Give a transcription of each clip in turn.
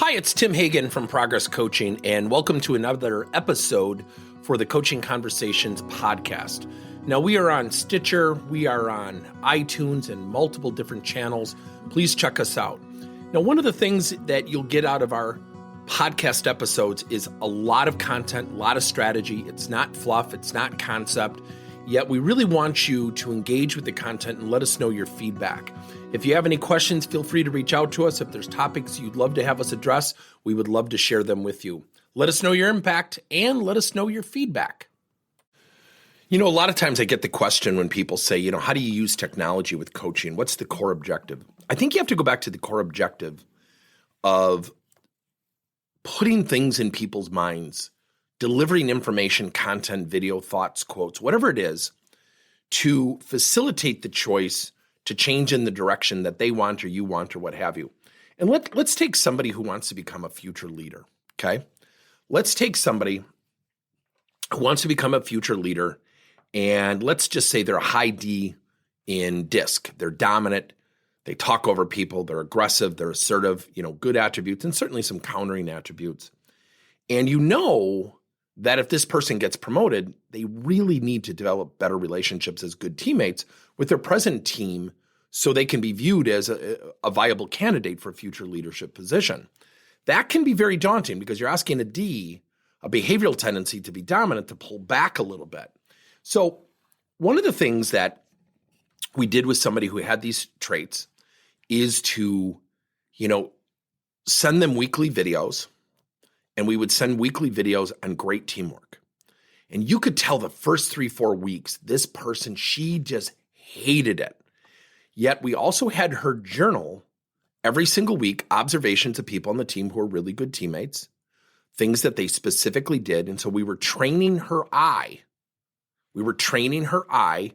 Hi, it's Tim Hagen from Progress Coaching, and welcome to another episode for the Coaching Conversations podcast. Now, we are on Stitcher, we are on iTunes, and multiple different channels. Please check us out. Now, one of the things that you'll get out of our podcast episodes is a lot of content, a lot of strategy. It's not fluff, it's not concept, yet we really want you to engage with the content and let us know your feedback. If you have any questions, feel free to reach out to us. If there's topics you'd love to have us address, we would love to share them with you. Let us know your impact and let us know your feedback. You know, a lot of times I get the question when people say, how do you use technology with coaching? What's the core objective? I think you have to go back to the core objective of putting things in people's minds, delivering information, content, video, thoughts, quotes, whatever it is, to facilitate the choice to change in the direction that they want or you want or what have you. And let's take somebody who wants to become a future leader, okay? Let's take somebody who wants to become a future leader, and let's just say they're a high D in DISC. They're dominant, they talk over people, they're aggressive, they're assertive, good attributes, and certainly some countering attributes. And you know that if this person gets promoted, they really need to develop better relationships as good teammates with their present team so they can be viewed as a viable candidate for a future leadership position. That can be very daunting because you're asking a D, a behavioral tendency to be dominant, to pull back a little bit. So one of the things that we did with somebody who had these traits is to, send them weekly videos. And we would send weekly videos on great teamwork. And you could tell the first 3-4 weeks, this person, she just hated it. Yet we also had her journal every single week, observations of people on the team who are really good teammates, things that they specifically did. And so we were training her eye. We were training her eye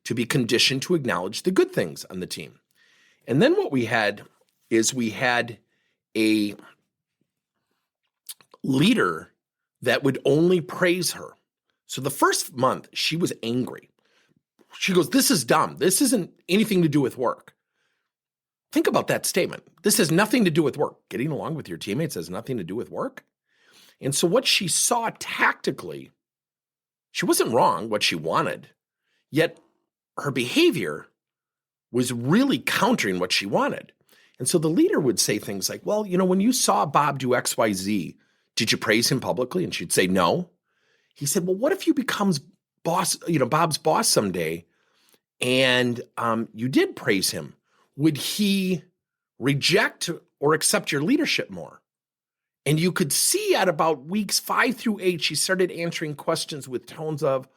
to be conditioned to acknowledge the good things on the team. And then what we had is we had a leader that would only praise her. So the first month, she was angry. She goes, "This is dumb. This isn't anything to do with work." Think about that statement. This has nothing to do with work. Getting along with your teammates has nothing to do with work. And so what she saw tactically, she wasn't wrong what she wanted, yet her behavior was really countering what she wanted. And so the leader would say things like, "Well, when you saw Bob do XYZ, did you praise him publicly?" And she'd say, "No." He said, "Well, what if you becomes boss, Bob's boss someday, and you did praise him? Would he reject or accept your leadership more?" And you could see at about weeks 5 through 8, she started answering questions with tones of,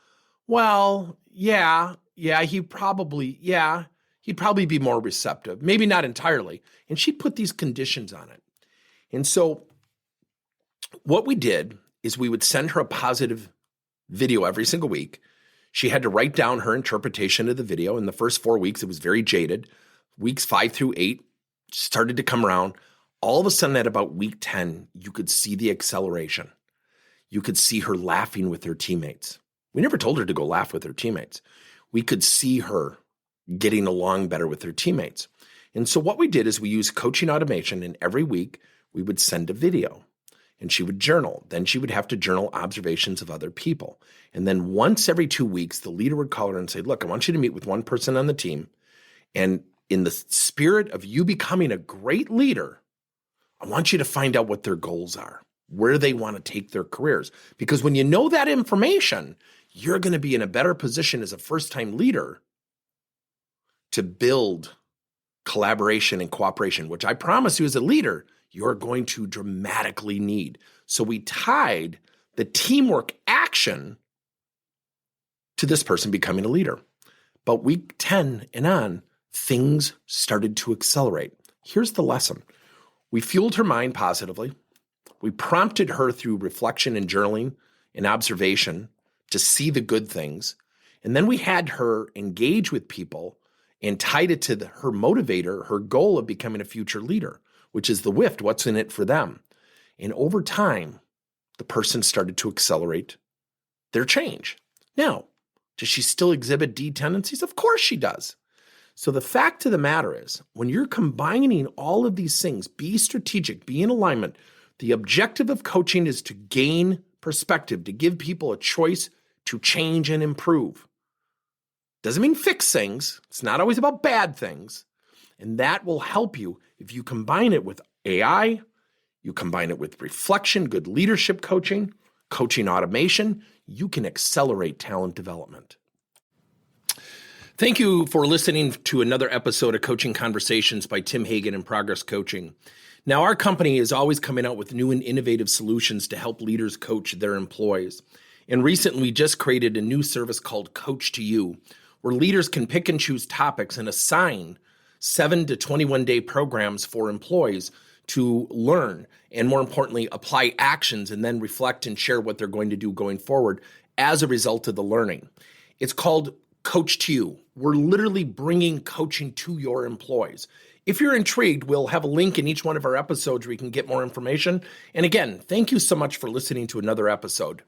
"Well, he'd probably be more receptive. Maybe not entirely." And she'd put these conditions on it. And so what we did is we would send her a positive video every single week. She had to write down her interpretation of the video. In the first 4 weeks, it was very jaded. Weeks 5 through 8 started to come around. All of a sudden, at about week 10, you could see the acceleration. You could see her laughing with her teammates. We never told her to go laugh with her teammates. We could see her getting along better with her teammates. And so what we did is we used coaching automation, and every week we would send a video. And she would journal. Then she would have to journal observations of other people. And then once every 2 weeks, the leader would call her and say, "Look, I want you to meet with one person on the team. And in the spirit of you becoming a great leader, I want you to find out what their goals are, where they want to take their careers." Because when you know that information, you're going to be in a better position as a first-time leader to build collaboration and cooperation, which I promise you as a leader, you're going to dramatically need. So we tied the teamwork action to this person becoming a leader. But week 10 and on, things started to accelerate. Here's the lesson. We fueled her mind positively. We prompted her through reflection and journaling and observation to see the good things. And then we had her engage with people and tied it to her motivator, her goal of becoming a future leader, which is the WIFT, what's in it for them. And over time, the person started to accelerate their change. Now, does she still exhibit D tendencies? Of course she does. So the fact of the matter is, when you're combining all of these things, be strategic, be in alignment. The objective of coaching is to gain perspective, to give people a choice to change and improve. Doesn't mean fix things. It's not always about bad things. And that will help you if you combine it with AI, you combine it with reflection, good leadership coaching, coaching automation, you can accelerate talent development. Thank you for listening to another episode of Coaching Conversations by Tim Hagen and Progress Coaching. Now, our company is always coming out with new and innovative solutions to help leaders coach their employees. And recently, we just created a new service called Coach to You, where leaders can pick and choose topics and assign 7 to 21-day programs for employees to learn and, more importantly, apply actions and then reflect and share what they're going to do going forward as a result of the learning. It's called Coach to You. We're literally bringing coaching to your employees. If you're intrigued, we'll have a link in each one of our episodes where you can get more information. And again, thank you so much for listening to another episode.